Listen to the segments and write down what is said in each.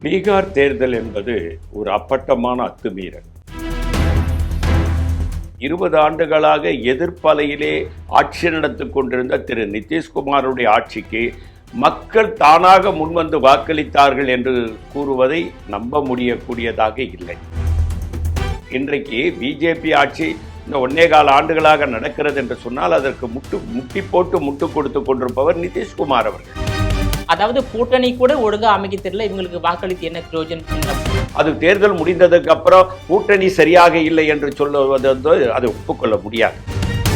பீகார் தேர்தல் என்பது ஒரு அப்பட்டமான அத்துமீறல். 20 ஆண்டுகளாக எதிர்ப்பலையிலே ஆட்சி நடத்திக் கொண்டிருந்த திரு நிதிஷ்குமாருடைய ஆட்சிக்கு மக்கள் தானாக முன்வந்து வாக்களித்தார்கள் என்று கூறுவதை நம்ப முடியக்கூடியதாக இல்லை. இன்றைக்கு பிஜேபி ஆட்சி இந்த 1.25 ஆண்டுகளாக நடக்கிறது என்று சொன்னால் அதற்கு முட்டி போட்டு முட்டு கொடுத்து கொண்டிருப்பவர் நிதிஷ்குமார் அவர்கள். அதாவது கூட்டணி கூட ஒழுங்கா அமைக்க தெரியல, இவங்களுக்கு வாக்களித்து என்ன பிரயோஜனம்? அது தேர்தல் முடிந்ததுக்கு அப்புறம் கூட்டணி சரியாக இல்லை என்று சொல்லுவது அதை ஒப்புக்கொள்ள முடியாது.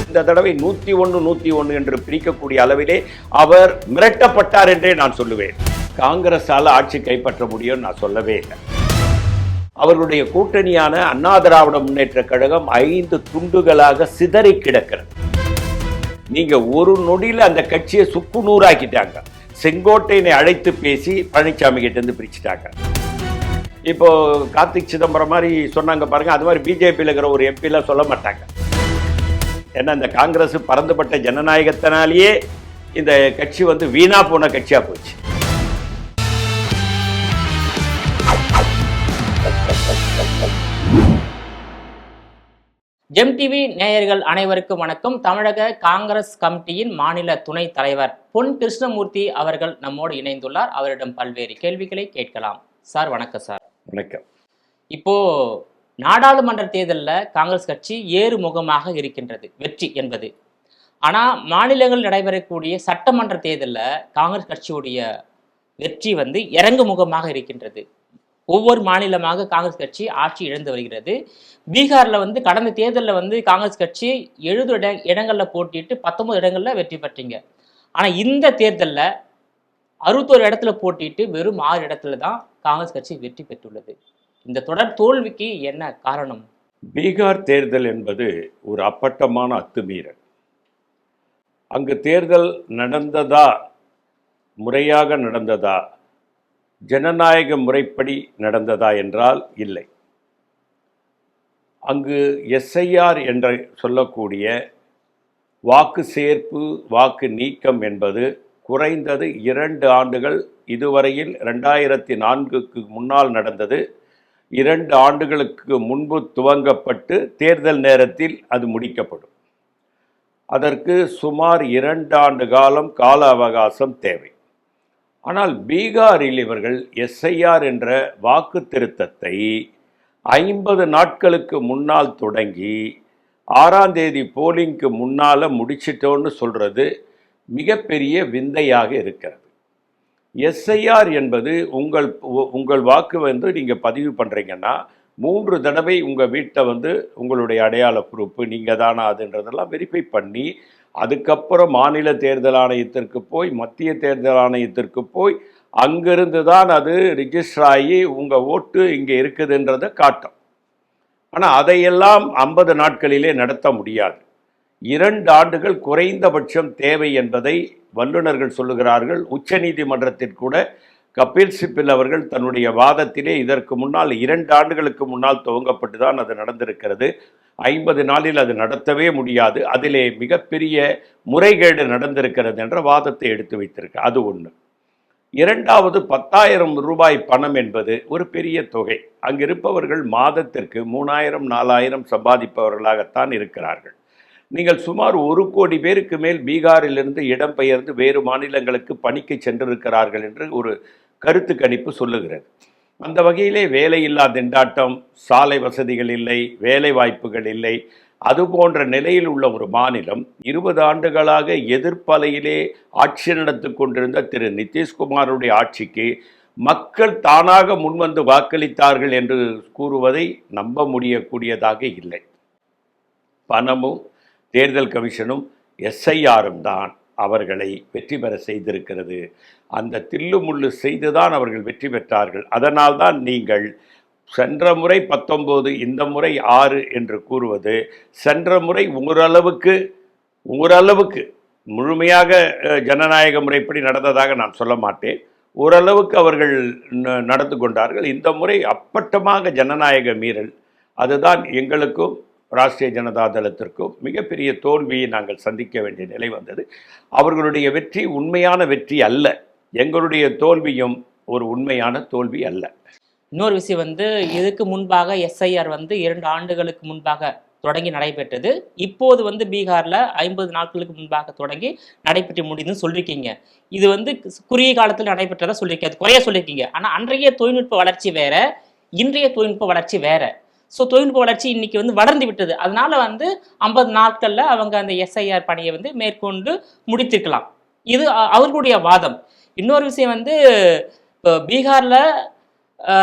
இந்த தடவை 101 என்று பிரிக்கக்கூடிய அளவிலே அவர் மிரட்டப்பட்டார் என்றே நான் சொல்லுவேன். காங்கிரஸால் ஆட்சி கைப்பற்ற முடியும் நான் சொல்லவே இல்லை. அவர்களுடைய கூட்டணியான அண்ணா திராவிட முன்னேற்ற கழகம் 5 துண்டுகளாக சிதறி கிடக்கிறது. நீங்க ஒரு நொடியில் அந்த கட்சியை சுக்கு நூறாக்கிட்டாங்க. செங்கோட்டையனை அழைத்து பேசி பழனிசாமி கிட்ட இருந்து பிரிச்சுட்டாங்க. இப்போ கார்த்திக் சிதம்பரம் மாதிரி சொன்னாங்க பாருங்க, அது மாதிரி பிஜேபியில் இருக்கிற ஒரு எம்பிலாம் சொல்ல மாட்டாங்க. ஏன்னா இந்த காங்கிரஸ் பறந்துபட்ட ஜனநாயகத்தினாலேயே இந்த கட்சி வீணா போன கட்சியா போச்சு. ஜெம் டிவி நேயர்கள் அனைவருக்கும் வணக்கம். தமிழக காங்கிரஸ் கமிட்டியின் மாநில துணைத் தலைவர் பொன் கிருஷ்ணமூர்த்தி அவர்கள் நம்மோடு இணைந்துள்ளார். அவரிடம் பல்வேறு கேள்விகளை கேட்கலாம். சார் வணக்கம். சார் வணக்கம். இப்போ நாடாளுமன்ற தேர்தலில் காங்கிரஸ் கட்சி ஏறுமுகமாக இருக்கின்றது, வெற்றி என்பது. ஆனால் மாநிலங்கள் நடைபெறக்கூடிய சட்டமன்ற தேர்தலில் காங்கிரஸ் கட்சியுடைய வெற்றி இறங்கு முகமாக இருக்கின்றது. ஒவ்வொரு மாநிலமாக காங்கிரஸ் கட்சி ஆட்சி இழந்து வருகிறது. பீகாரில் கடந்த தேர்தலில் காங்கிரஸ் கட்சி 70 இடங்களில் போட்டிட்டு 19 இடங்களில் வெற்றி பெற்றீங்க. ஆனால் இந்த தேர்தலில் 61 இடத்துல போட்டிட்டு வெறும் 6 இடத்துல தான் காங்கிரஸ் கட்சி வெற்றி பெற்றுள்ளது. இந்த தொடர் தோல்விக்கு என்ன காரணம்? பீகார் தேர்தல் என்பது ஒரு அப்பட்டமான அத்துமீறல். அங்கு தேர்தல் நடந்ததா, முறையாக நடந்ததா, ஜனநாயக முறைப்படி நடந்ததா என்றால் இல்லை. அங்கு எஸ்ஐஆர் என்று சொல்லக்கூடிய வாக்கு சேர்ப்பு வாக்கு நீக்கம் என்பது குறைந்தது 2 ஆண்டுகள், இதுவரையில் 2004க்கு முன்னால் நடந்தது. 2 ஆண்டுகளுக்கு முன்பு துவங்கப்பட்டு தேர்தல் நேரத்தில் அது முடிக்கப்படும். அதற்கு சுமார் 2 ஆண்டு கால அவகாசம் தேவை. ஆனால் பீகாரில் இவர்கள் எஸ்ஐஆர் என்ற வாக்கு திருத்தத்தை 50 நாட்களுக்கு முன்னால் தொடங்கி 6ஆம் தேதி போலிங்க்கு முன்னால் முடிச்சிட்டோன்னு சொல்கிறது மிகப்பெரிய விந்தையாக இருக்கிறது. எஸ்ஐஆர் என்பது உங்கள் வாக்கு நீங்கள் பதிவு பண்ணுறீங்கன்னா 3 தடவை உங்கள் வீட்டை உங்களுடைய அடையாள ப்ரூஃப் நீங்கள் தானா அதுன்றதெல்லாம் வெரிஃபை பண்ணி அதுக்கப்புறம் மாநில தேர்தல் ஆணையத்திற்கு போய் மத்திய தேர்தல் ஆணையத்திற்கு போய் அங்கிருந்து தான் அது ரிஜிஸ்டர் ஆகி உங்கள் ஓட்டு இங்கே இருக்குதுன்றதை காட்டும். ஆனால் அதையெல்லாம் 50 நாட்களிலே நடத்த முடியாது. 2 ஆண்டுகள் குறைந்தபட்சம் தேவை என்பதை வல்லுநர்கள் சொல்லுகிறார்கள். உச்சநீதிமன்றத்தில் கூட கபில் சிபில் அவர்கள் தன்னுடைய வாதத்திலே இதற்கு முன்னால் 2 ஆண்டுகளுக்கு முன்னால் துவங்கப்பட்டு தான் அது நடந்திருக்கிறது. 50 நாளில் அது நடத்தவே முடியாது, அதிலே மிகப்பெரிய முறைகேடு நடந்திருக்கிறது என்ற வாதத்தை எடுத்து வைத்திருக்கு. அது ஒன்று. 2வது 10,000 ரூபாய் பணம் என்பது ஒரு பெரிய தொகை. அங்கிருப்பவர்கள் மாதத்திற்கு 3,000 4,000 சம்பாதிப்பவர்களாகத்தான் இருக்கிறார்கள். நீங்கள் சுமார் 1 கோடி பேருக்கு மேல் பீகாரிலிருந்து இடம்பெயர்ந்து வேறு மாநிலங்களுக்கு பணிக்கு சென்றிருக்கிறார்கள் என்று ஒரு கருத்து கணிப்பு சொல்லுகிறது. அந்த வகையிலே வேலையில்லா திண்டாட்டம், சாலை வசதிகள் இல்லை, வேலை வாய்ப்புகள் இல்லை, அது போன்ற நிலையில் உள்ள ஒரு மாநிலம் 20 ஆண்டுகளாக எதிர்ப்பலையிலே ஆட்சி நடத்தி கொண்டிருந்த திரு நிதிஷ்குமாருடைய ஆட்சிக்கு மக்கள் தானாக முன்வந்து வாக்களித்தார்கள் என்று கூறுவதை நம்ப முடியக்கூடியதாக இல்லை. பணமும் தேர்தல் கமிஷனும் எஸ்ஐஆரும் தான் அவர்களை வெற்றி பெற செய்திருக்கிறது. அந்த தில்லுமுள்ளு செய்துதான் அவர்கள் வெற்றி பெற்றார்கள். அதனால்தான் நீங்கள் சென்ற முறை 19 இந்த முறை 6 என்று கூறுவது சென்ற முறை ஓரளவுக்கு முழுமையாக ஜனநாயக முறைப்படி நடந்ததாக நான் சொல்ல மாட்டேன். ஓரளவுக்கு அவர்கள் நடந்து கொண்டார்கள். இந்த முறை அப்பட்டமாக ஜனநாயக மீறல். அதுதான் எங்களுக்கும் ராஷ்டிரிய ஜனதா தளத்திற்கும் மிகப்பெரிய தோல்வியை நாங்கள் சந்திக்க வேண்டிய நிலை வந்தது. அவர்களுடைய வெற்றி உண்மையான வெற்றி அல்ல. எங்களுடைய தோல்வியும் ஒரு உண்மையான தோல்வி அல்ல. இன்னொரு விஷயம் வந்து இதுக்கு முன்பாக எஸ்ஐஆர் வந்து 2 ஆண்டுகளுக்கு முன்பாக தொடங்கி நடைபெற்றது. இப்போது வந்து பீகார்ல 50 நாட்களுக்கு முன்பாக தொடங்கி நடைபெற்று முடியுதுன்னு சொல்லியிருக்கீங்க. இது வந்து குறுகிய காலத்தில் நடைபெற்றதா சொல்லியிருக்கீங்க. அது குறைய சொல்லியிருக்கீங்க. ஆனா அன்றைய தொழில்நுட்ப வளர்ச்சி வேற, இன்றைய தொழில்நுட்ப வளர்ச்சி வேற. ஸோ தொழில்நுட்ப வளர்ச்சி இன்னைக்கு வந்து வளர்ந்து விட்டது. அதனால வந்து 50 நாட்கள்ல அவங்க அந்த எஸ்ஐஆர் பணியை வந்து மேற்கொண்டு முடித்திருக்கலாம். இது அவர்களுடைய வாதம். இன்னொரு விஷயம் வந்து இப்போ பீகார்ல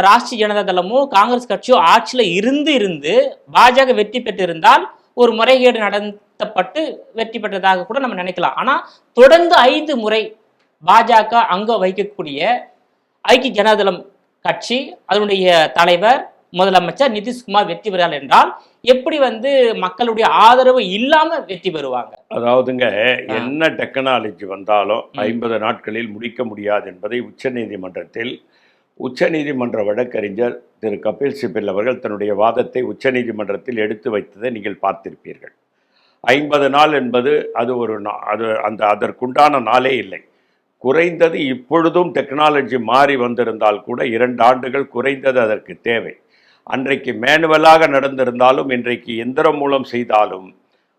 ராஷ்டிரிய ஜனதா தளமோ காங்கிரஸ் கட்சியோ ஆட்சியில இருந்து பாஜக வெற்றி பெற்றிருந்தால் ஒரு முறைகேடு நடத்தப்பட்டு வெற்றி பெற்றதாக கூட நம்ம நினைக்கலாம். ஆனா தொடர்ந்து 5 முறை பாஜக அங்க வைக்கக்கூடிய ஐக்கிய ஜனதாதளம் கட்சி அதனுடைய தலைவர் முதலமைச்சர் நிதிஷ்குமார் வெற்றி பெறார் என்றால் எப்படி வந்து மக்களுடைய ஆதரவு இல்லாம வெற்றி பெறுவாங்க? அதாவதுங்க, என்ன டெக்னாலஜி வந்தாலும் 50 நாட்களில் முடிக்க முடியாது என்பதை உச்சநீதிமன்ற வழக்கறிஞர் திரு கபில் சிபல் அவர்கள் தன்னுடைய வாதத்தை உச்சநீதிமன்றத்தில் எடுத்து வைத்ததை நீங்கள் பார்த்திருப்பீர்கள். 50 நாள் என்பது அதற்குண்டான நாளே இல்லை. குறைந்தது இப்பொழுதும் டெக்னாலஜி மாறி வந்திருந்தால் கூட 2 ஆண்டுகள் குறைந்தது அதற்கு தேவை. அன்றைக்கு மேனுவலாக நடந்திருந்தாலும் இன்றைக்கு எந்திரம் மூலம் செய்தாலும்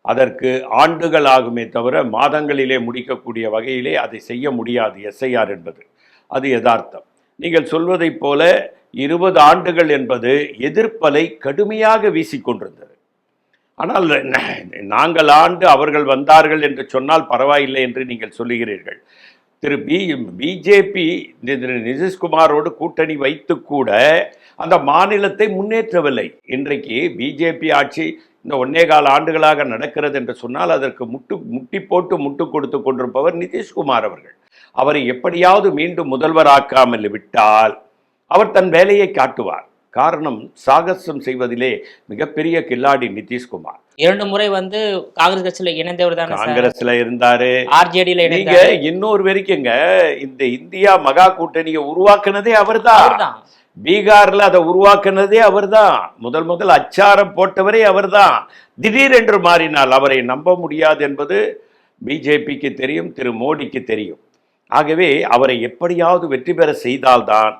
அதற்கு ஆண்டுகள் ஆகுமே தவிர மாதங்களிலே முடிக்கக்கூடிய வகையிலே அதை செய்ய முடியாது. எஸ்ஐஆர் என்பது அது யதார்த்தம். நீங்கள் சொல்வதைப் போல 20 ஆண்டுகள் என்பது எதிர்ப்பலை கடுமையாக வீசிக்கொண்டிருந்தது. ஆனால் நாங்கள் ஆண்டு அவர்கள் வந்தார்கள் என்று சொன்னால் பரவாயில்லை என்று நீங்கள் சொல்லுகிறீர்கள். பிஜேபி நிதிஷ்குமாரோடு கூட்டணி வைத்து கூட அந்த மாநிலத்தை முன்னேற்றவில்லை. இன்றைக்கு பிஜேபி ஆட்சி இந்த 1.25 ஆண்டுகளாக நடக்கிறது என்று சொன்னால் அதற்கு முட்டி போட்டு முட்டு கொடுத்து கொண்டிருப்பவர் நிதிஷ்குமார் அவர்கள். அவரை எப்படியாவது மீண்டும் முதல்வராக்காமல் விட்டால் அவர் தன் வேலையை காட்டுவார். காரணம், சாகசம் செய்வதிலே மிகப்பெரிய கில்லாடி நிதிஷ்குமார். 2 முறை வந்து காங்கிரஸ் கட்சியில இணைந்தவர் தான். காங்கிரஸ்ல இருந்தாரு, ஆர்ஜேடியில நீங்க இன்னொரு வரைக்குங்க இந்த இந்தியா மகா கூட்டணியை உருவாக்குனதே அவர்தான். பீகார்ல அதை உருவாக்குனதே அவர்தான். முதல் அச்சாரம் போட்டவரே அவர்தான். திடீரென்று மாறினால் அவரை நம்ப முடியாது என்பது பிஜேபிக்கு தெரியும், திரு மோடிக்கு தெரியும். ஆகவே அவரை எப்படியாவது வெற்றி பெற செய்தால்தான்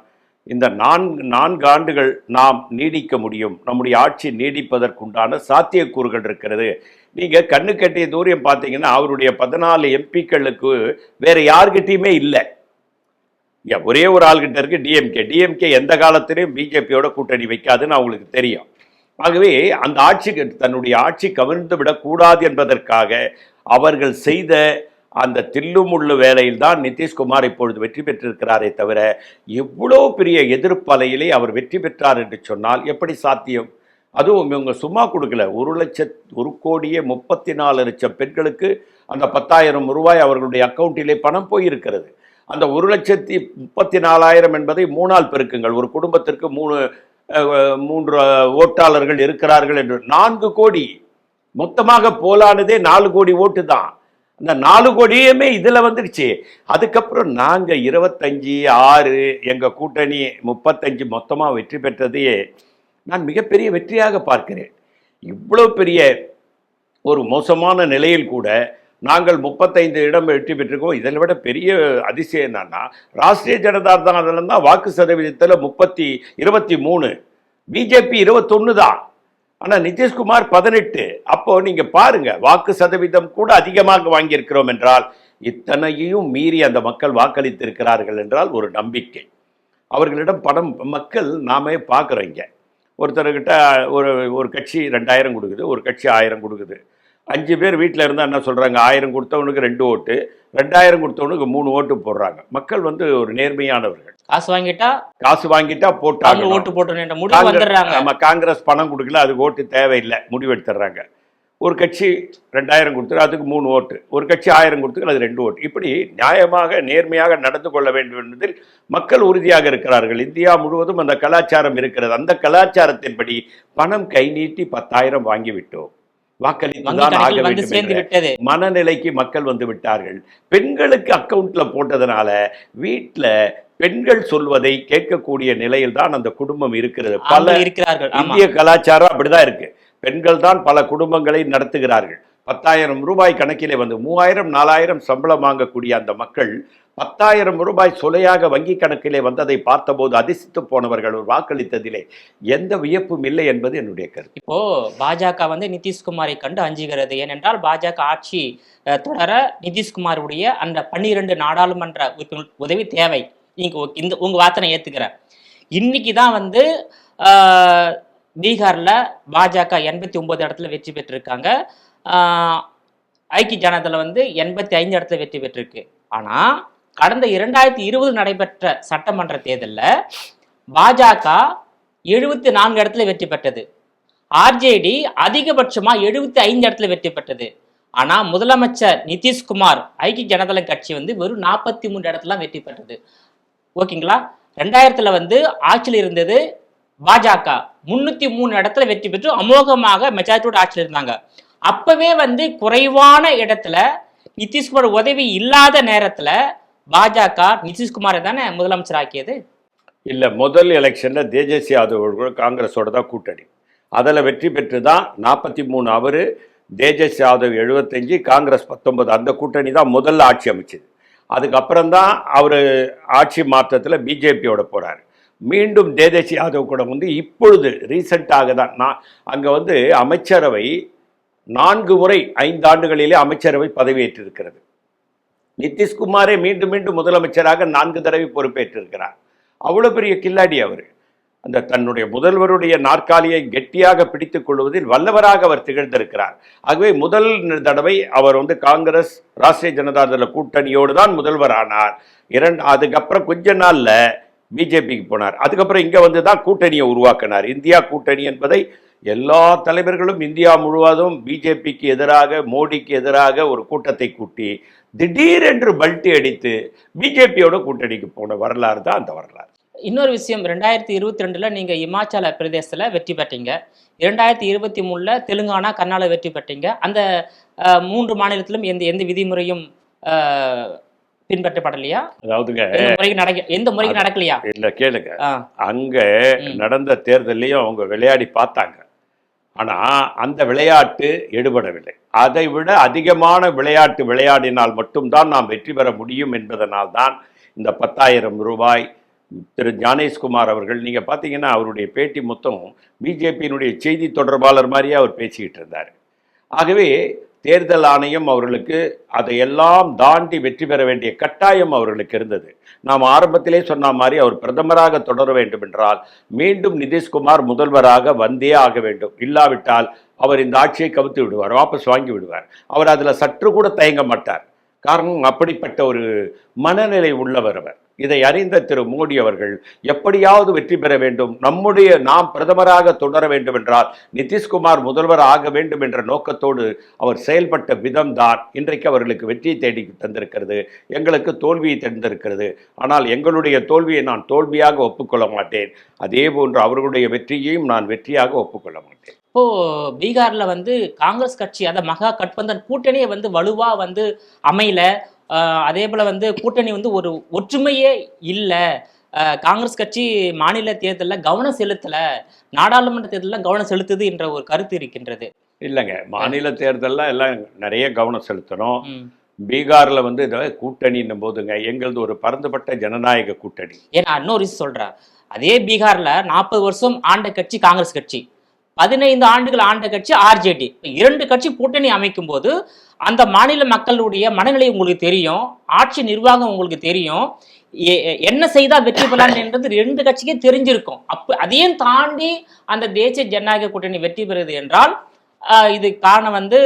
இந்த 4 ஆண்டுகள் நாம் நீடிக்க முடியும். நம்முடைய ஆட்சி நீடிப்பதற்குண்டான சாத்தியக்கூறுகள் இருக்கிறது. நீங்கள் கண்ணு கட்டிய தூரம் பார்த்தீங்கன்னா அவருடைய 14 எம்பிக்களுக்கு வேற யார்கிட்டையுமே இல்லை. ஒரே ஒரு ஆள்கிட்ட இருக்கு, டிஎம்கே எந்த காலத்திலையும் பிஜேபியோட கூட்டணி வைக்காதுன்னு அவங்களுக்கு தெரியும். ஆகவே அந்த தன்னுடைய ஆட்சி கவிழ்ந்து விடக்கூடாது என்பதற்காக அவர்கள் செய்த அந்த தில்லுமுள்ளு வேலையில் தான் நிதிஷ்குமார் இப்பொழுது வெற்றி பெற்றிருக்கிறாரே தவிர எவ்வளோ பெரிய எதிர்ப்பலையிலே அவர் வெற்றி பெற்றார் என்று சொன்னால் எப்படி சாத்தியம்? அதுவும் இவங்க சும்மா கொடுக்கல. 1,34,00,000 பெண்களுக்கு அந்த 10,000 ரூபாய் அவர்களுடைய அக்கௌண்ட்டிலே பணம் போயிருக்கிறது. அந்த 1,34,000 என்பதை 3ஆல் பெருக்குங்கள். ஒரு குடும்பத்திற்கு 3 ஓட்டாளர்கள் இருக்கிறார்கள் என்று 4 கோடி மொத்தமாக போலானதே 4 கோடி ஓட்டு தான். அந்த 4 கோடியுமே இதுல வந்துடுச்சு. அதுக்கப்புறம் நாங்க 25-6 எங்க கூட்டணி 35 மொத்தமா வெற்றி பெற்றதையே நான் மிகப்பெரிய வெற்றியாக பார்க்கிறேன். இவ்வளவு பெரிய ஒரு மோசமான நிலையில் கூட நாங்கள் 35 இடம் வெற்றி பெற்றிருக்கோம். இதில் விட பெரிய அதிசயம் என்னன்னா, ராஷ்டிரிய ஜனதா தளம் தான் வாக்கு சதவீதத்தில் 23, பிஜேபி 21 தான். ஆனால் நிதிஷ்குமார் 18. அப்போ நீங்க பாருங்க, வாக்கு சதவீதம் கூட அதிகமாக வாங்கியிருக்கிறோம் என்றால் இத்தனையும் மீறி அந்த மக்கள் வாக்களித்திருக்கிறார்கள் என்றால் ஒரு நம்பிக்கை. அவர்களிடம் பணம் மக்கள் நாமே பார்க்குறோம். இங்கே ஒருத்தர்கிட்ட ஒரு கட்சி 2000 கொடுக்குது, ஒரு கட்சி 1000 கொடுக்குது. 5 பேர் வீட்டில் இருந்தால் என்ன சொல்கிறாங்க, 1000 கொடுத்தவனுக்கு 2 ஓட்டு, 2000 கொடுத்தவனுக்கு 3 ஓட்டு போடுறாங்க. மக்கள் ஒரு நேர்மையானவர்கள். காசு வாங்கிட்டா போட்டாங்க, ஓட்டு போட்டு. நம்ம காங்கிரஸ் பணம் கொடுக்கல, அதுக்கு ஓட்டு தேவையில்லை, முடிவெடுத்துறாங்க. ஒரு கட்சி 2000 கொடுத்து அதுக்கு 3 ஓட்டு, ஒரு கட்சி 1000 கொடுத்து அது 2 ஓட்டு. இப்படி நியாயமாக நேர்மையாக நடந்து கொள்ள வேண்டும் என்பதில் மக்கள் உறுதியாக இருக்கிறார்கள். இந்தியா முழுவதும் அந்த கலாச்சாரம் இருக்கிறது. அந்த கலாச்சாரத்தின்படி பணம் கை நீட்டி 10,000 வாங்கிவிட்டோம், வாக்களித்துதான் ஆக வேண்டும் மனநிலைக்கு மக்கள் வந்து விட்டார்கள். பெண்களுக்கு அக்கவுண்ட்ல போட்டதுனால வீட்டில் பெண்கள் சொல்வதை கேட்கக்கூடிய நிலையில் தான் அந்த குடும்பம் இருக்கிறது. பல இருக்கிறார்கள். இந்திய கலாச்சாரம் அப்படிதான் இருக்கு. பெண்கள் தான் பல குடும்பங்களை நடத்துகிறார்கள். ரூபாய் கணக்கிலே வந்து 3000 4000 சம்பளம் வாங்கக்கூடிய அந்த மக்கள் 10,000 ரூபாய் சொலையாக வங்கி கணக்கிலே வந்ததை பார்த்தபோது அதிர்ஷ்டித்து போனவர்கள் வாக்களித்ததிலே எந்த வியப்பும் இல்லை என்பது என்னுடைய கருத்து. இப்போ பாஜக வந்து நிதிஷ்குமாரை கண்டு அஞ்சுகிறது. ஏனென்றால் பாஜக ஆட்சி தொடர நிதிஷ்குமாருடைய அந்த 12 நாடாளுமன்ற உறுப்பினர் உதவி தேவை. நீங்க உங்க வார்த்தை ஏத்துக்கிறேன். இன்னைக்கு தான் வந்து பீகார்ல பாஜக 89 இடத்துல வெற்றி பெற்றிருக்காங்க. ஐக்கிய ஜனதாதளம் வந்து 85 இடத்துல வெற்றி பெற்றிருக்கு. ஆனா கடந்த 2020 நடைபெற்ற சட்டமன்ற தேர்தலில் பாஜக 74 இடத்துல வெற்றி பெற்றது. ஆர்ஜேடி அதிகபட்சமா 75 இடத்துல வெற்றி பெற்றது. ஆனா முதலமைச்சர் நிதிஷ்குமார் ஐக்கிய ஜனதாதளம் கட்சி வந்து வெறும் 43 இடத்துல வெற்றி பெற்றது. ஓகேங்களா? 2000 வந்து ஆட்சியில் இருந்தது பாஜக 303 இடத்துல வெற்றி பெற்று அமோகமாக மெஜாரிட்டியோட ஆட்சியில் இருந்தாங்க. அப்பவே வந்து குறைவான இடத்துல நிதிஷ்குமார் உதவி இல்லாத நேரத்துல பாஜக நிதிஷ்குமாரை தானே முதலமைச்சர் ஆக்கியது. இல்லை, முதல் எலெக்ஷனில் தேஜஸ்வி யாதவ் காங்கிரஸோட தான் கூட்டணி. அதில் வெற்றி பெற்று தான் 43 அவர், தேஜஸ்வி யாதவ் 75, காங்கிரஸ் 19, அந்த கூட்டணி தான் முதல்ல ஆட்சி அமைச்சது. அதுக்கப்புறம் தான் அவர் ஆட்சி மாற்றத்தில் பிஜேபியோட போகிறார். மீண்டும் தேஜஸ்வி யாதவ் கூட வந்து இப்பொழுது ரீசெண்டாக தான் நான் அங்கே வந்து அமைச்சரவை 4 முறை 5 ஆண்டுகளிலே அமைச்சரவை பதவியேற்றிருக்கிறது. நிதிஷ்குமாரே மீண்டும் மீண்டும் முதலமைச்சராக 4 தடவை பொறுப்பேற்றிருக்கிறார். அவ்வளோ பெரிய கில்லாடி அவர். அந்த தன்னுடைய முதல்வருடைய நாற்காலியை கெட்டியாக பிடித்துக் கொள்வதில் வல்லவராக அவர் திகழ்ந்திருக்கிறார். ஆகவே முதல் தடவை அவர் வந்து காங்கிரஸ் ராஷ்டிரிய ஜனதாதள கூட்டணியோடு தான் முதல்வர் ஆனார். அதுக்கப்புறம் கொஞ்ச நாள்ல பிஜேபிக்கு போனார். அதுக்கப்புறம் இங்க வந்து தான் கூட்டணியை உருவாக்கினார். இந்தியா கூட்டணி என்பதை எல்லா தலைவர்களும் இந்தியா முழுவதும் பிஜேபிக்கு எதிராக, மோடிக்கு எதிராக ஒரு கூட்டத்தை கூட்டி திடீரென்று பல்ட்டி அடித்து பிஜேபியோட கூட்டணிக்கு போன வரலாறு தான் அந்த வரலாறு. இன்னொரு விஷயம், 2022 நீங்க இமாச்சல பிரதேசத்துல வெற்றி பெற்றீங்க. 2023 தெலுங்கானா, கர்நாடகா வெற்றி பெற்றீங்க. அந்த 3 மாநிலத்திலும் எந்த விதிமுறையும் பின்பற்றப்படலையா? அதாவதுங்க, எந்த முறைக்கு நடக்கலையா? இல்ல கேளுங்க, அங்க நடந்த தேர்தலையும் அவங்க விளையாடி பார்த்தாங்க. ஆனா அந்த விளையாட்டு எடுபடவில்லை. அதை விட அதிகமான விளையாட்டு விளையாடினால் மட்டும்தான் நாம் வெற்றி பெற முடியும் என்பதனால் தான் இந்த 10,000 ரூபாய் திரு ஞானேஷ்குமார் அவர்கள், நீங்க பார்த்தீங்கன்னா அவருடைய பேட்டி மொத்தம் பிஜேபியினுடைய செய்தி தொடர்பாளர் மாதிரியே அவர் பேசிக்கிட்டு இருந்தார். ஆகவே தேர்தல் ஆணையம் அவர்களுக்கு அதையெல்லாம் தாண்டி வெற்றி பெற வேண்டிய கட்டாயம் அவர்களுக்கு இருந்தது. நாம் ஆரம்பத்திலே சொன்ன மாதிரி அவர் பிரதமராக தொடர வேண்டும் என்றால் மீண்டும் நிதிஷ்குமார் முதல்வராக வந்தே ஆக வேண்டும். இல்லாவிட்டால் அவர் இந்த ஆட்சியை கவிழ்த்து விடுவார், வாபஸ் வாங்கி விடுவார். அவர் அதில் சற்று கூட தயங்க மாட்டார். காரணம், அப்படிப்பட்ட ஒரு மனநிலை உள்ளவர் அவர். இதை அறிந்த திரு மோடி அவர்கள் எப்படியாவது வெற்றி பெற வேண்டும், நாம் பிரதமராக தொடர வேண்டும் என்றால் நிதிஷ்குமார் முதல்வர் ஆக வேண்டும் என்ற நோக்கத்தோடு அவர் செயல்பட்ட விதம்தான் இன்றைக்கு அவர்களுக்கு வெற்றியை தேடி தந்திருக்கிறது, எங்களுக்கு தோல்வியை தந்திருக்கிறது. ஆனால் எங்களுடைய தோல்வியை நான் தோல்வியாக ஒப்புக்கொள்ள மாட்டேன். அதே போன்று அவர்களுடைய வெற்றியையும் நான் வெற்றியாக ஒப்புக்கொள்ள மாட்டேன். இப்போ பீகார்ல வந்து காங்கிரஸ் கட்சி, அதை மகா கட்பந்தன் கூட்டணியை வந்து வலுவா வந்து அமையல. அதே போல வந்து கூட்டணி வந்து ஒரு ஒற்றுமையே இல்லை. காங்கிரஸ் கட்சி மாநில தேர்தலில் கவனம் செலுத்தல, நாடாளுமன்ற தேர்தலில் கவனம் செலுத்துது என்ற ஒரு கருத்து இருக்கின்றது. இல்லைங்க, மாநில தேர்தலில் எல்லாம் நிறைய கவனம் செலுத்தணும். பீகார்ல வந்து கூட்டணின்னும் போதுங்க எங்களது ஒரு பரந்துபட்ட ஜனநாயக கூட்டணி. ஏன்னா இன்னொரு சொல்றேன், அதே பீகார்ல 40 வருஷம் ஆண்ட கட்சி காங்கிரஸ் கட்சி, 15 ஆண்டுகள் ஆண்ட கட்சி ஆர்ஜேடி. 2 கட்சி கூட்டணி அமைக்கும் போது அந்த மாநில மக்களுடைய மனநிலை உங்களுக்கு தெரியும், ஆட்சி நிர்வாகம் உங்களுக்கு தெரியும், என்ன செய்தால் வெற்றி பெறலாம் என்றது 2 கட்சிக்கே தெரிஞ்சிருக்கும். அதையும் தாண்டி அந்த தேசிய ஜனநாயக கூட்டணி வெற்றி பெறுது என்றால் இது காரணம் வந்து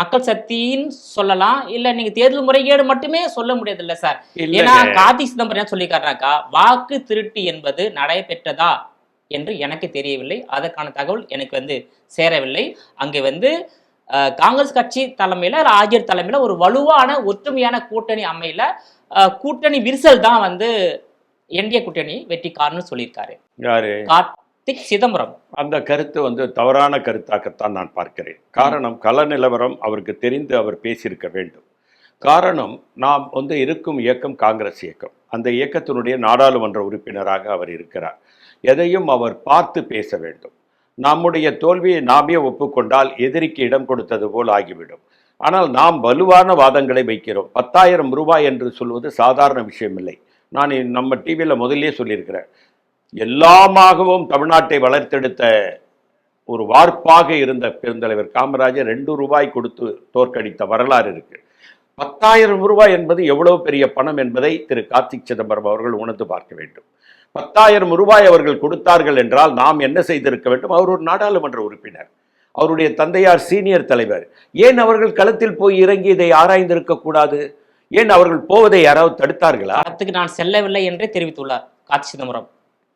மக்கள் சக்தின்னு சொல்லலாம், இல்ல நீங்க தேர்தல் முறைகேடு மட்டுமே சொல்ல முடியாது இல்ல சார். ஏன்னா கார்த்திக் சிதம்பரம் சொல்லி காட்டுறாக்கா, வாக்கு திருட்டு என்பது நடைபெற்றதா என்று எனக்கு தெரியவில்லை, அதற்கான தகவல் எனக்கு வந்து சேரவில்லை. அங்கே வந்து காங்கிரஸ் கட்சி தலைமையில, ஆர்ஜேடி தலைமையில ஒரு வலுவான ஒற்றுமையான கூட்டணி அமையல. கூட்டணி விரிசல் தான் வந்து என்டிஏ கூட்டணி வெற்றி காரணம் சொல்லியிருக்காரு யாரு? கார்த்திக் சிதம்பரம். அந்த கருத்து வந்து தவறான கருத்தாகத்தான் நான் பார்க்கிறேன். காரணம், கள நிலவரம் அவருக்கு தெரிந்து அவர் பேசியிருக்க வேண்டும். காரணம், நாம் வந்து இருக்கும் இயக்கம் காங்கிரஸ் இயக்கம், அந்த இயக்கத்தினுடைய நாடாளுமன்ற உறுப்பினராக அவர் இருக்கிறார். எதையும் அவர் பார்த்து பேச வேண்டும். நம்முடைய தோல்வியை நாமே ஒப்புக்கொண்டால் எதிரிக்கு இடம் கொடுத்தது போல் ஆகிவிடும். ஆனால் நாம் வலுவான வாதங்களை வைக்கிறோம். 10,000 ரூபாய் என்று சொல்வது சாதாரண விஷயமில்லை. நான் நம்ம டிவியில் முதல்லயே சொல்லியிருக்கிறேன். எல்லாமாகவும் தமிழ்நாட்டை வளர்த்தெடுத்த ஒரு வார்ப்பாக இருந்த பெருந்தலைவர் காமராஜர் 2 ரூபாய் கொடுத்து தோற்கடித்த வரலாறு இருக்கு. 10,000 ரூபாய் என்பது எவ்வளவு பெரிய பணம் என்பதை திரு கார்த்திக் சிதம்பரம் அவர்கள் உணர்ந்து பார்க்க வேண்டும். 10,000 ரூபாய் அவர்கள் கொடுத்தார்கள் என்றால் நாம் என்ன செய்திருக்க வேண்டும்? அவர் ஒரு நாடாளுமன்ற உறுப்பினர், அவருடைய தந்தையார் சீனியர் தலைவர். ஏன் அவர்கள் களத்தில் போய் இறங்கி இதை ஆராய்ந்திருக்க கூடாது? ஏன் அவர்கள் போவதை யாராவது தடுத்தார்களா? களத்துக்கு நான் செல்லவில்லை என்றே தெரிவித்துள்ளார் கார்த்திக் சிதம்பரம்.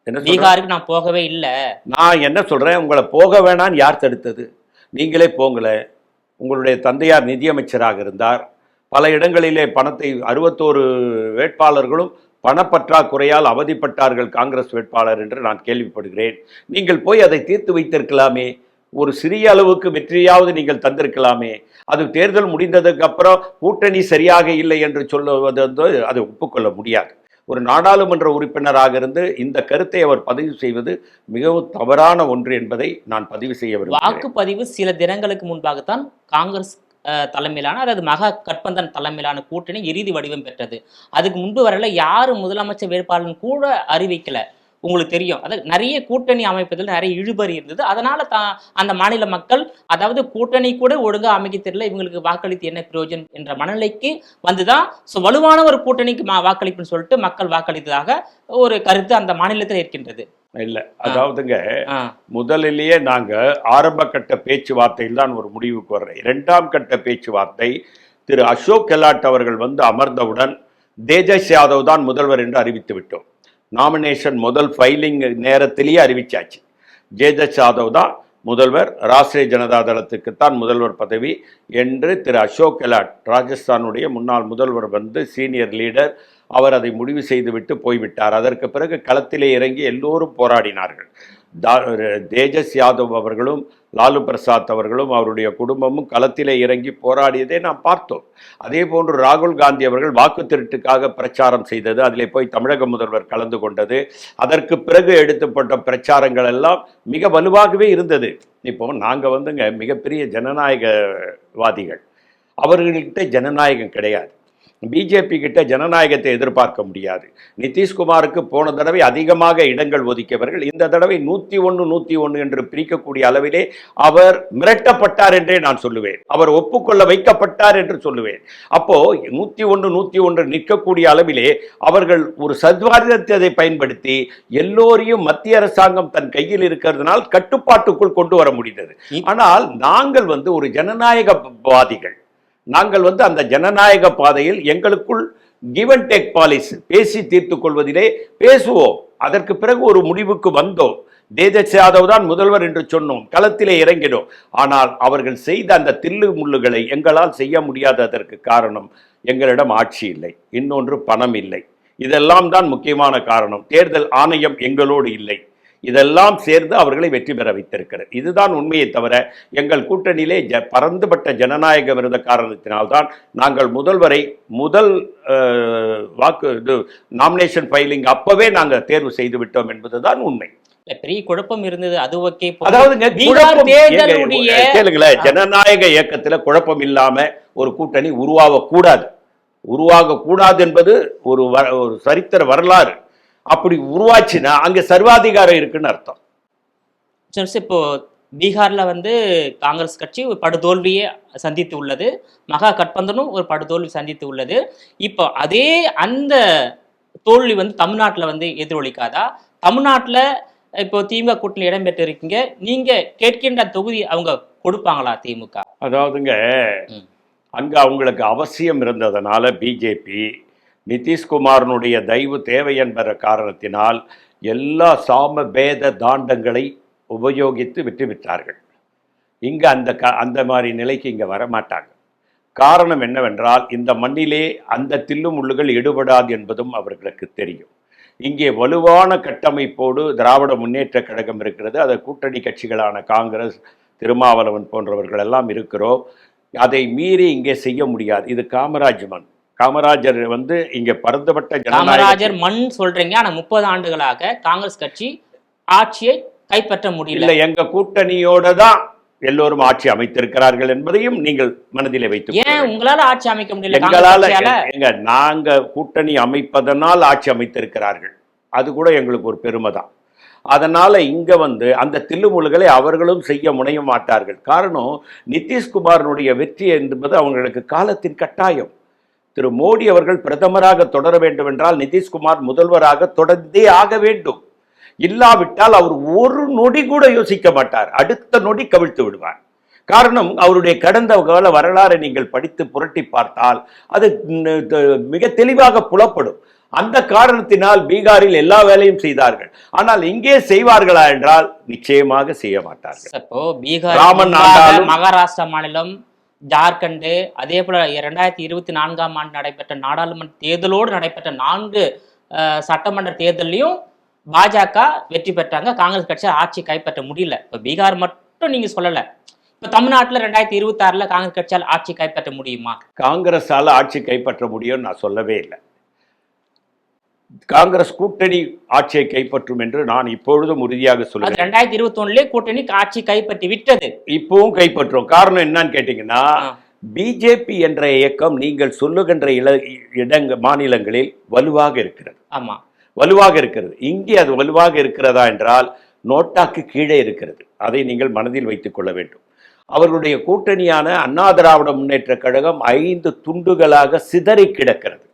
என்ன பீகாருக்கு நான் போகவே இல்லை. நான் என்ன சொல்றேன், உங்களை போக வேணான்னு யார் தடுத்தது? நீங்களே போங்கல. உங்களுடைய தந்தையார் நிதியமைச்சராக இருந்தார். பல இடங்களிலே பணத்தை 61 வேட்பாளர்களும் பணப்பற்றாக்குறையால் அவதிப்பட்டார்கள் காங்கிரஸ் வேட்பாளர் என்று நான் கேள்விப்படுகிறேன். நீங்கள் போய் அதை தீர்த்து வைத்திருக்கலாமே. ஒரு சிறிய அளவுக்கு வெற்றியாவது நீங்கள் தந்திருக்கலாமே. அது தேர்தல் முடிந்ததுக்கு அப்புறம் கூட்டணி சரியாக இல்லை என்று சொல்லுவது வந்து அதை ஒப்புக்கொள்ள முடியாது. ஒரு நாடாளுமன்ற உறுப்பினராக இருந்து இந்த கருத்தை அவர் பதிவு செய்வது மிகவும் தவறான ஒன்று என்பதை நான் பதிவு செய்ய விரும்புகிறேன். வாக்குப்பதிவு சில தினங்களுக்கு முன்பாகத்தான் காங்கிரஸ் தலைமையிலான, அதாவது மகா கட்பந்தன் தலைமையிலான கூட்டணி இறுதி வடிவம் பெற்றது. அதுக்கு முன்பு வரல யாரும் முதலமைச்சர் வேட்பாளர் கூட அறிவிக்கல. உங்களுக்கு தெரியும், அதாவது நிறைய கூட்டணி அமைப்பதில் நிறைய இழுபறி இருந்தது. அதனால அந்த மாநில மக்கள், அதாவது கூட்டணி கூட ஒழுங்கா அமைக்க தெரியல, இவங்களுக்கு வாக்களித்து என்ன பிரயோஜனம் என்ற மனநிலைக்கு வந்துதான் வலுவான ஒரு கூட்டணிக்கு வாக்களிப்புன்னு சொல்லிட்டு மக்கள் வாக்களித்ததாக ஒரு கருத்து அந்த மாநிலத்தில் இருக்கின்றது. இல்ல, அதாவதுங்க, முதலிலேயே நாங்க ஆரம்ப கட்ட பேச்சுவார்த்தையில் தான் ஒரு முடிவுக்கு வர்றேன். 2ஆம் கட்ட பேச்சுவார்த்தை திரு அசோக் கெலாட் அவர்கள் வந்து அமர்ந்தவுடன் தேஜஸ் யாதவ் தான் முதல்வர் என்று அறிவித்து விட்டோம். நாமினேஷன் முதல் ஃபைலிங் நேரத்திலேயே அறிவிச்சாச்சு. தேஜஸ் யாதவ் தான் முதல்வர், ராஷ்டிரிய ஜனதா தளத்துக்குத்தான் முதல்வர் பதவி என்று திரு அசோக் கெலாட், ராஜஸ்தானுடைய முன்னாள் முதல்வர் வந்து சீனியர் லீடர், அவர் அதை முடிவு செய்துவிட்டு போய்விட்டார். அதற்கு பிறகு களத்திலே இறங்கி எல்லோரும் போராடினார்கள். தேஜஸ் யாதவ் அவர்களும் லாலு பிரசாத் அவர்களும் அவருடைய குடும்பமும் களத்திலே இறங்கி போராடியதை நாம் பார்த்தோம். அதே போன்று ராகுல் காந்தி அவர்கள் வாக்கு திருட்டுக்காக பிரச்சாரம் செய்தது, அதிலே போய் தமிழக முதல்வர் கலந்து கொண்டது. அதற்கு பிறகு எடுத்துப்பட்ட பிரச்சாரங்கள் எல்லாம் மிக வலுவாகவே இருந்தது. இப்போ நாங்கள் வந்துங்க மிகப்பெரிய ஜனநாயகவாதிகள், அவர்கள்கிட்ட ஜனநாயகம் கிடையாது. பிஜேபி கிட்ட ஜனநாயகத்தை எதிர்பார்க்க முடியாது. நிதிஷ்குமாருக்கு போன தடவை அதிகமாக இடங்கள் ஒதுக்கியவர்கள் இந்த தடவை 101 என்று பிரிக்கக்கூடிய அளவிலே அவர் மிரட்டப்பட்டார் என்றே நான் சொல்லுவேன். அவர் ஒப்புக்கொள்ள வைக்கப்பட்டார் என்று சொல்லுவேன். அப்போ 101 நிற்கக்கூடிய அளவிலே அவர்கள் ஒரு சத்வாரிதத்தை பயன்படுத்தி எல்லோரையும் மத்திய அரசாங்கம் தன் கையில் இருக்கிறதுனால் கட்டுப்பாட்டுக்குள் கொண்டு வர முடிந்தது. ஆனால் நாங்கள் வந்து ஒரு ஜனநாயகவாதிகள், நாங்கள் வந்து அந்த ஜனநாயக பாதையில் எங்களுக்குள் கிவ் அண்ட் டேக் பாலிசி, பேசி தீர்த்து கொள்வதிலே பேசுவோம். அதற்கு பிறகு ஒரு முடிவுக்கு வந்தோம். தேஜஸ் யாதவ் தான் முதல்வர் என்று சொன்னோம், களத்திலே இறங்கினோம். ஆனால் அவர்கள் செய்த அந்த தில்லு முள்ளுகளை எங்களால் செய்ய முடியாததற்கு காரணம் எங்களிடம் ஆட்சி இல்லை, இன்னொன்று பணம் இல்லை. இதெல்லாம் தான் முக்கியமான காரணம். தேர்தல் ஆணையம் எங்களோடு இல்லை. இதெல்லாம் சேர்ந்து அவர்களை வெற்றி பெற வைத்திருக்கிறது. இதுதான் உண்மையை தவிர எங்கள் கூட்டணியிலே பரந்துபட்ட ஜனநாயகம் இருந்த காரணத்தினால்தான் நாங்கள் முதல்வரை முதல் நாமினேஷன் ஃபைலிங் அப்பவே நாங்கள் தேர்வு செய்து விட்டோம் என்பதுதான் உண்மை. பெரிய குழப்பம் இருந்தது. அது ஓகே. அதாவது கேளுங்களேன், ஜனநாயக இயக்கத்துல குழப்பம் இல்லாம ஒரு கூட்டணி உருவாகக்கூடாது என்பது ஒரு சரித்திர வரலாறு. அப்படி உருவாச்சுன்னா அங்க சர்வாதிகாரம் இருக்குன்னு அர்த்தம். இப்போ பீகார்ல வந்து காங்கிரஸ் கட்சி ஒரு படுதோல்வியை சந்தித்து உள்ளது, மகா கட்பந்தனும் ஒரு படுதோல்வி சந்தித்து உள்ளது. இப்போ அதே அந்த தோல்வி வந்து தமிழ்நாட்டில் வந்து எதிரொலிக்காதா? தமிழ்நாட்டில் இப்போ திமுக கூட்டணி இடம்பெற்று இருக்கீங்க, நீங்க கேட்கின்ற தொகுதி அவங்க கொடுப்பாங்களா திமுக? அதாவதுங்க, அங்க அவங்களுக்கு அவசியம் இருந்ததுனால பிஜேபி நிதிஷ்குமாரனுடைய தயவு தேவை என்ற காரணத்தினால் எல்லா சாம பேத தாண்டங்களை உபயோகித்து வெற்றி பெற்றார்கள். இங்கே அந்த மாதிரி நிலைக்கு இங்கே வரமாட்டாங்க. காரணம் என்னவென்றால் இந்த மண்ணிலே அந்த தில்லு முள்ளுகள் எடுபடாது என்பதும் அவர்களுக்கு தெரியும். இங்கே வலுவான கட்டமைப்போடு திராவிட முன்னேற்ற கழகம் இருக்கிறது. அதை கூட்டணி கட்சிகளான காங்கிரஸ், திருமாவளவன் போன்றவர்கள் எல்லாம் இருக்கிறோம். அதை மீறி இங்கே செய்ய முடியாது. இது காமராஜ் மண். காமராஜர் வந்து இங்க பரந்துபட்ட காமராஜர் மண் சொல்றீங்க. ஆனா 30 ஆண்டுகளாக காங்கிரஸ் கட்சி ஆட்சியை கைப்பற்ற முடியல. இல்ல, எங்க கூட்டணியோட தான் எல்லோரும் ஆட்சி அமைத்திருக்கிறார்கள் என்பதையும் நீங்கள் மனதிலே வைத்துக் கொள்ள ஏன் வேண்டும். உங்களால ஆட்சி அமைக்க முடியல? எங்களால காங்கிரஸ் கட்சியால? எங்க நாங்க கூட்டணி அமைப்பதனால் ஆட்சி அமைத்திருக்கிறார்கள், அது கூட எங்களுக்கு ஒரு பெருமை தான். அதனால இங்க வந்து அந்த தில்லுமுல்களை அவர்களும் செய்ய முனைய மாட்டார்கள். காரணம், நிதிஷ்குமாரனுடைய வெற்றி என்பது அவங்களுக்கு காலத்தின் கட்டாயம். திரு மோடி அவர்கள் பிரதமராக தொடர வேண்டும் என்றால் நிதிஷ்குமார் முதல்வராக தொடர்ந்தே ஆக வேண்டும். இல்லாவிட்டால் அவர் ஒரு நொடி கூட யோசிக்க மாட்டார், அடுத்த நொடி கவிழ்த்து விடுவார். காரணம், அவருடைய கடந்த கால வரலாறை நீங்கள் படித்து புரட்டி பார்த்தால் அது மிக தெளிவாக புலப்படும். அந்த காரணத்தினால் பீகாரில் எல்லா வேலையும் செய்தார்கள். ஆனால் இங்கே செய்வார்களா என்றால் நிச்சயமாக செய்ய மாட்டார்கள். இப்போ பீகார், மகாராஷ்டிரா மாநிலம், ஜார்க்கண்ட், அதே போல 2024ஆம் ஆண்டு நடைபெற்ற நாடாளுமன்ற தேர்தலோடு நடைபெற்ற 4 சட்டமன்ற தேர்தலையும் பாஜக வெற்றி பெற்றாங்க. காங்கிரஸ் கட்சி ஆட்சி கைப்பற்ற முடியல. இப்போ பீகார் மட்டும் நீங்க சொல்லல, இப்போ தமிழ்நாட்டில் 2026ல் காங்கிரஸ் கட்சியால் ஆட்சி கைப்பற்ற முடியுமா? காங்கிரஸால ஆட்சி கைப்பற்ற முடியும் நான் சொல்லவே இல்லை. காங்கிரஸ் கூட்டணி ஆட்சியை கைப்பற்றும் என்று நான் இப்பொழுதும் உறுதியாக சொல்லுவேன். 2021 கூட்டணி ஆட்சி கைப்பற்றி விட்டது, இப்பவும் கைப்பற்றும். காரணம் என்னன்னு கேட்டீங்கன்னா, பிஜேபி என்ற இயக்கம் நீங்கள் சொல்லுகின்ற மாநிலங்களில் வலுவாக இருக்கிறது. ஆமா, வலுவாக இருக்கிறது. இங்கே அது வலுவாக இருக்கிறதா என்றால் நோட்டாக்கு கீழே இருக்கிறது. அதை நீங்கள் மனதில் வைத்துக் கொள்ள வேண்டும். அவர்களுடைய கூட்டணியான அண்ணா திராவிட முன்னேற்ற கழகம் 5 துண்டுகளாக சிதறி கிடக்கிறது.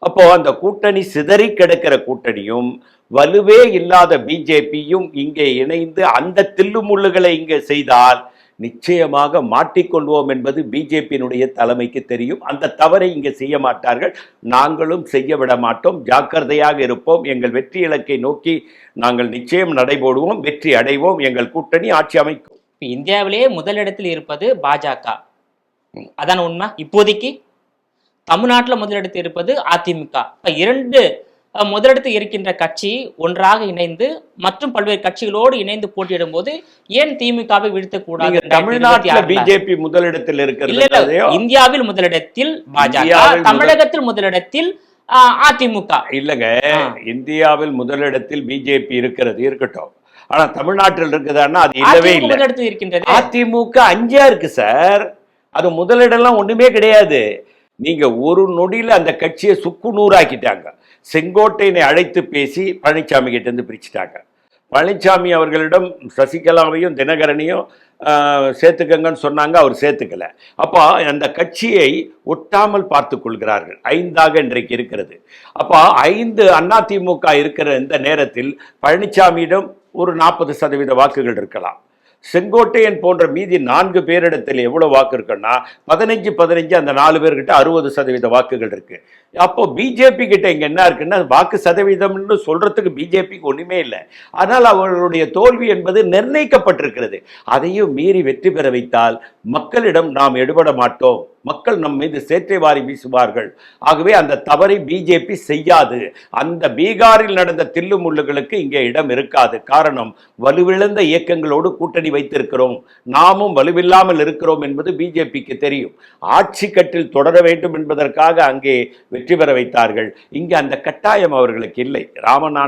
அப்போ அந்த கூட்டணி சிதறி கிடக்கிற கூட்டணியும் வலுவே இல்லாத பிஜேபியும் இங்கே இணைந்து அந்த தில்லுமுள்ளுகளை இங்கே செய்தால் நிச்சயமாக மாட்டிக்கொள்வோம் என்பது பிஜேபியினுடைய தலைமைக்கு தெரியும். அந்த தவறை இங்கே செய்ய மாட்டார்கள், நாங்களும் செய்ய விட மாட்டோம். ஜாக்கிரதையாக இருப்போம். எங்கள் வெற்றி இலக்கை நோக்கி நாங்கள் நிச்சயம் நடைபோடுவோம், வெற்றி அடைவோம். எங்கள் கூட்டணி ஆட்சி அமைக்கும். இந்தியாவிலேயே முதலிடத்தில் இருப்பது பாஜக, அதான் உண்மை. இப்போதைக்கு தமிழ்நாட்டில் முதலிடத்தில் இருப்பது அதிமுக. இப்ப 2 முதலிடத்தில் இருக்கின்ற கட்சி ஒன்றாக இணைந்து மற்றும் பல்வேறு கட்சிகளோடு இணைந்து போட்டியிடும் போது ஏன் திமுகவை வீழ்த்தக்கூடாது? தமிழ்நாட்டில் பிஜேபி முதலிடத்தில் இருக்கிறது, இந்தியாவில் முதலிடத்தில் பாஜக, தமிழகத்தில் முதலிடத்தில் அதிமுக. இல்லங்க, இந்தியாவில் முதலிடத்தில் பிஜேபி இருக்கிறது, இருக்கட்டும். ஆனா தமிழ்நாட்டில் இருக்குதான்னா அது இல்லவே இல்லை. முதலிடத்தில் இருக்கின்றது அதிமுக 5 இருக்கு சார். அது முதலிடம்லாம் ஒண்ணுமே கிடையாது. நீங்க ஒரு நொடியில அந்த கட்சியை சுக்கு நூறாக்கிட்டாங்க. செங்கோட்டையனை அழைத்து பேசி பழனிசாமி கிட்ட இருந்து பிரிச்சுட்டாங்க. பழனிசாமி அவர்களிடம் சசிகலாவையும் தினகரனையும் சேர்த்துக்கங்கன்னு சொன்னாங்க, அவர் சேர்த்துக்கல. அப்போ அந்த கட்சியை ஒட்டாமல் பார்த்து கொள்கிறார்கள். 5ஆக இன்றைக்கு இருக்கிறது. அப்போ 5 அதிமுக இருக்கிற இந்த நேரத்தில் பழனிசாமியிடம் ஒரு 40% வாக்குகள் இருக்கலாம். செங்கோட்டையன் போன்ற மீதி 4 பேரிடத்தில் எவ்வளவு வாக்கு இருக்குன்னா 15 அந்த 4 பேர்கிட்ட 60% வாக்குகள் இருக்கு. அப்போ பிஜேபி கிட்ட இங்க என்ன இருக்குன்னா வாக்கு சதவீதம்னு சொல்றதுக்கு பிஜேபிக்கு ஒண்ணுமே இல்லை. ஆனால் அவர்களுடைய தோல்வி என்பது நிர்ணயிக்கப்பட்டிருக்கிறது. அதையும் மீறி வெற்றி பெற வைத்தால் மக்களிடம் நாம் எடுபட மாட்டோம், மக்கள் நம் மீது சேற்றை வாரி வீசுவார்கள். ஆகவே அந்த தவறை பிஜேபி செய்யாது. அந்த பீகாரில் நடந்த தில்லுமுள்ளுகளுக்கு இங்கே இடம் இருக்காது. காரணம், வலுவிழந்த இயக்கங்களோடு கூட்டணி வைத்திருக்கிறோம், நாமும் வலுவில்லாமல் இருக்கிறோம் என்பது பிஜேபிக்கு தெரியும். ஆட்சி கட்டில் தொடர வேண்டும் என்பதற்காக அங்கே வெற்றி பெற வைத்தார்கள். இங்கே அந்த கட்டாயம் அவர்களுக்கு இல்லை. ராவணன்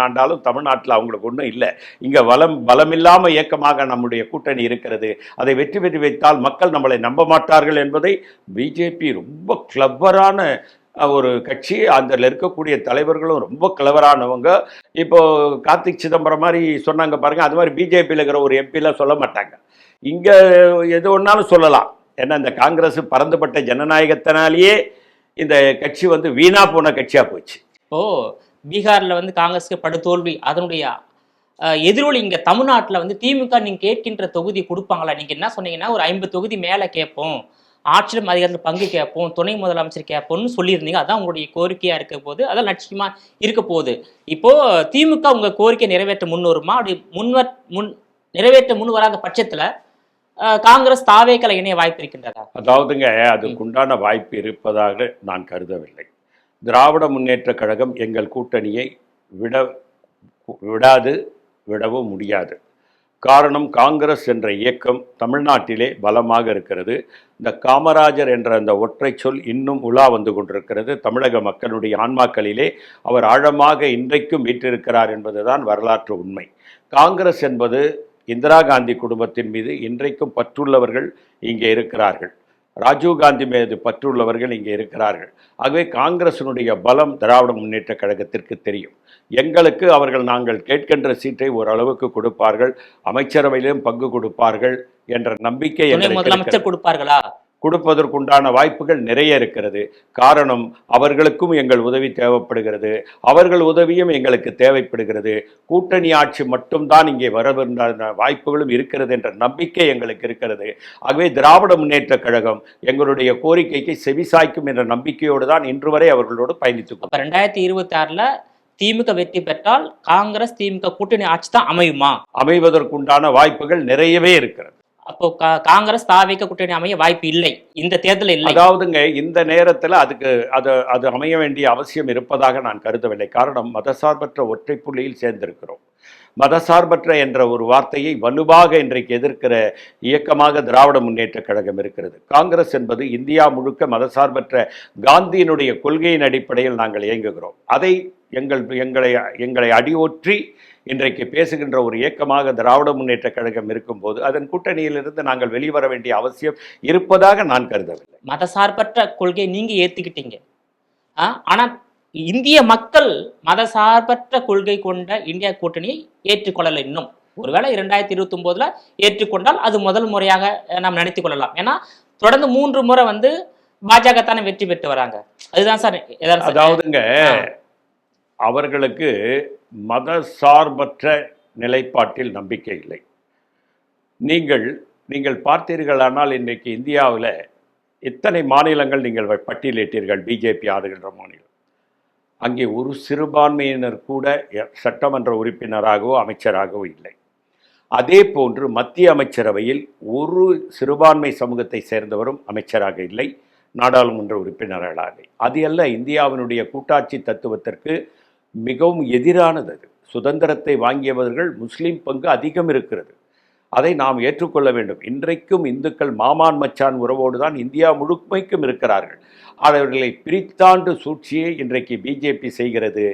ஆண்டாலும் தமிழ்நாட்டில் அவங்களுக்கு ஒன்றும் இல்லை. இங்கே பலமில்லாம இயக்கமாக நம்முடைய கூட்டணி இருக்கிறது. அதை வெற்றி பெற்று வைத்தால் மக்கள் நம்மளை நம்ப மாட்டார்கள் என்பதை பிஜேபி ரொம்ப கிளவரான ஒரு கட்சி. அதில் இருக்கக்கூடிய தலைவர்களும் ரொம்ப கிளவரானவங்க. இப்போ கார்த்திக் சிதம்பரம் மாதிரி சொன்னாங்க பாருங்க, அது மாதிரி பிஜேபியில் இருக்கிற ஒரு எம்பிலாம் சொல்ல மாட்டாங்க. இங்கே எது ஒன்றாலும் சொல்லலாம். ஏன்னா இந்த காங்கிரஸ் பறந்துபட்ட ஜனநாயகத்தினாலேயே இந்த கட்சி வீணா போன கட்சியாக போச்சு. இப்போ பீகாரில் காங்கிரஸ்க்கு படுதோல்வி, அதனுடைய எதிரொலி இங்கே தமிழ்நாட்டில் திமுக நீங்கள் கேட்கின்ற தொகுதி கொடுப்பாங்களா? நீங்கள் என்ன சொன்னீங்கன்னா ஒரு 50 தொகுதி மேலே கேட்போம், ஆட்சியிலும் அதிகாரத்தில் பங்கு கேட்போம், துணை முதலமைச்சர் கேட்போம்னு சொல்லியிருந்தீங்க. அதான் உங்களுடைய கோரிக்கையாக இருக்க போது, அதான் லட்சியமாக இருக்க போகுது. இப்போது திமுக உங்கள் கோரிக்கை நிறைவேற்ற முன்வருமா? அப்படி நிறைவேற்ற முன் வராத பட்சத்தில் காங்கிரஸ் தாவேக்களை இணைய வாய்ப்பு இருக்கின்றதா? அதாவதுங்க, அதுக்குண்டான வாய்ப்பு இருப்பதாக நான் கருதவில்லை. திராவிட முன்னேற்ற கழகம் எங்கள் கூட்டணியை விடவும் முடியாது. காரணம், காங்கிரஸ் என்ற இயக்கம் தமிழ்நாட்டிலே பலமாக இருக்கிறது. இந்த காமராஜர் என்ற அந்த ஒற்றை சொல் இன்னும் உலா வந்து கொண்டிருக்கிறது. தமிழக மக்களுடைய ஆன்மாக்களிலே அவர் ஆழமாக இன்றைக்கும் வீற்றிருக்கிறார் என்பதுதான் வரலாற்று உண்மை. காங்கிரஸ் என்பது இந்திரா காந்தி குடும்பத்தின் மீது இன்றைக்கும் பற்றுள்ளவர்கள் இங்கே இருக்கிறார்கள். ராஜீவ்காந்தி மீது பற்றுள்ளவர்கள் இங்கே இருக்கிறார்கள். ஆகவே காங்கிரசினுடைய பலம் திராவிட முன்னேற்ற கழகத்திற்கு தெரியும். எங்களுக்கு அவர்கள் நாங்கள் கேட்கின்ற சீட்டை ஓரளவுக்கு கொடுப்பார்கள், அமைச்சரவையிலும் பங்கு கொடுப்பார்கள் என்ற நம்பிக்கை முதலமைச்சர் கொடுப்பார்களா? கொடுப்பதற்குண்டான வாய்ப்புகள் நிறைய இருக்கிறது. காரணம், அவர்களுக்கும் எங்கள் உதவி தேவைப்படுகிறது, அவர்கள் உதவியும் எங்களுக்கு தேவைப்படுகிறது. கூட்டணி ஆட்சி மட்டும்தான் இங்கே வரவிருந்த வாய்ப்புகளும் இருக்கிறது என்ற நம்பிக்கை எங்களுக்கு இருக்கிறது. ஆகவே திராவிட முன்னேற்ற கழகம் எங்களுடைய கோரிக்கைக்கு செவிசாய்க்கும் என்ற நம்பிக்கையோடு தான் இன்று வரை அவர்களோடு பயணித்துக் 2026 திமுக வெற்றி பெற்றால் காங்கிரஸ் திமுக கூட்டணி ஆட்சி தான் அமையுமா? அமைவதற்குண்டான வாய்ப்புகள் நிறையவே இருக்கிறது. அப்போ காங்கிரஸ் தாவேக கூட்டணி அமைய வாய்ப்பு இல்லை, இந்த தேர்தல் இல்லை. அதாவதுங்க, இந்த நேரத்தில் அது அமைய வேண்டிய அவசியம் இருப்பதாக நான் கருதவில்லை. காரணம், மதசார்பற்ற ஒற்றை புள்ளியில் சேர்ந்திருக்கிறோம். மதசார்பற்ற என்ற ஒரு வார்த்தையை வலுவாக இன்றைக்கு எதிர்க்கிற இயக்கமாக திராவிட முன்னேற்ற கழகம் இருக்கிறது. காங்கிரஸ் என்பது இந்தியா முழுக்க மதசார்பற்ற காந்தியினுடைய கொள்கையின் அடிப்படையில் நாங்கள் இயங்குகிறோம். அதை எங்களை அடியொற்றி இன்றைக்கு பேசுகின்ற ஒரு இயக்கமாக திராவிட முன்னேற்ற கழகம் இருக்கும்போது அதன் கூட்டணியிலிருந்து நாங்கள் வெளிவர வேண்டிய அவசியம் இருப்பதாக நான் கருதவில்லை. மதசார்பற்ற கொள்கையை நீங்க ஏத்துக்கிட்டீங்க, ஆனா இந்திய மக்கள் மதசார்பற்ற கொள்கை கொண்ட இந்தியா கூட்டணியை ஏற்றுக்கொள்ளல. இன்னும் ஒருவேளை 2029 ஏற்றுக்கொண்டால் அது முதல் முறையாக நாம் நினைத்துக் கொள்ளலாம். ஏன்னா தொடர்ந்து 3 முறை பாஜக தானே வெற்றி பெற்று வராங்க. அதுதான் சார். அதாவதுங்க, அவர்களுக்கு மதசார்பற்ற நிலைப்பாட்டில் நம்பிக்கை இல்லை. நீங்கள் பார்த்தீர்களானால் இன்றைக்கு இந்தியாவில் எத்தனை மாநிலங்கள் நீங்கள் பட்டியலிட்டீர்கள் பிஜேபி ஆளுகின்ற மாநிலம். அங்கே ஒரு சிறுபான்மையினர் கூட சட்டமன்ற உறுப்பினராகவோ அமைச்சராகவோ இல்லை. அதே போன்று மத்திய அமைச்சரவையில் ஒரு சிறுபான்மை சமூகத்தை சேர்ந்தவரும் அமைச்சராக இல்லை, நாடாளுமன்ற உறுப்பினர்களாக. அது அல்ல இந்தியாவினுடைய கூட்டாட்சி தத்துவத்திற்கு மிகவும் எதிரானது. அது சுதந்திரத்தை வாங்கியவர்கள் முஸ்லீம் பங்கு அதிகம் இருக்கிறது. அதை நாம் ஏற்றுக்கொள்ள வேண்டும். இன்றைக்கும் இந்துக்கள் மாமான் மச்சான் உறவோடு தான் இந்தியா முழுமைக்கும் இருக்கிறார்கள். அவர்களை பிரித்தாண்டு சூழ்ச்சியை இன்றைக்கு பிஜேபி செய்கிறது.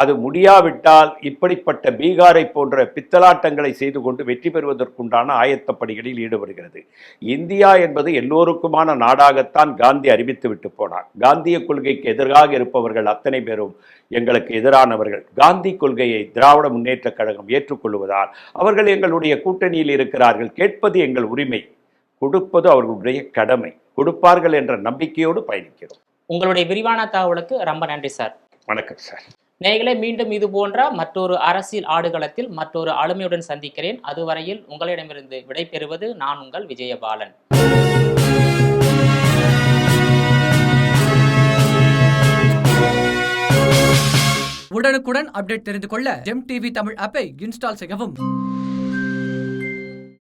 அது முடியாவிட்டால் இப்படிப்பட்ட பீகாரை போன்ற பித்தலாட்டங்களை செய்து கொண்டு வெற்றி பெறுவதற்குண்டான ஆயத்த பணிகளில் ஈடுபடுகிறது. இந்தியா என்பது எல்லோருக்குமான நாடாகத்தான் காந்தி அறிவித்து விட்டு போனார். காந்திய கொள்கைக்கு எதிராக இருப்பவர்கள் அத்தனை பேரும் எங்களுக்கு எதிரானவர்கள். காந்தி கொள்கையை திராவிட முன்னேற்ற கழகம் ஏற்றுக்கொள்வதால் அவர்கள் எங்களுடைய கூட்டணியில் இருக்கிறார்கள். கேட்பது எங்கள் உரிமை, கொடுப்பது அவர்களுடைய கடமை. கொடுப்பார்கள் என்ற நம்பிக்கையோடு பயணிக்கிறோம். உங்களுடைய விரிவான தகவலுக்கு ரொம்ப நன்றி சார். வணக்கம் சார். நேயர்களே, மீண்டும் இது போன்ற மற்றொரு அரசியல் ஆடுகளத்தில் மற்றொரு ஆளுமையுடன் சந்திக்கிறேன். அதுவரையில் உங்களிடமிருந்து விடைபெறுவது நான் உங்கள் விஜயபாலன். உடனுக்குடன் அப்டேட் தெரிந்து கொள்ள ஜெம் டிவி தமிழ் ஆப்பை இன்ஸ்டால் செய்யவும்.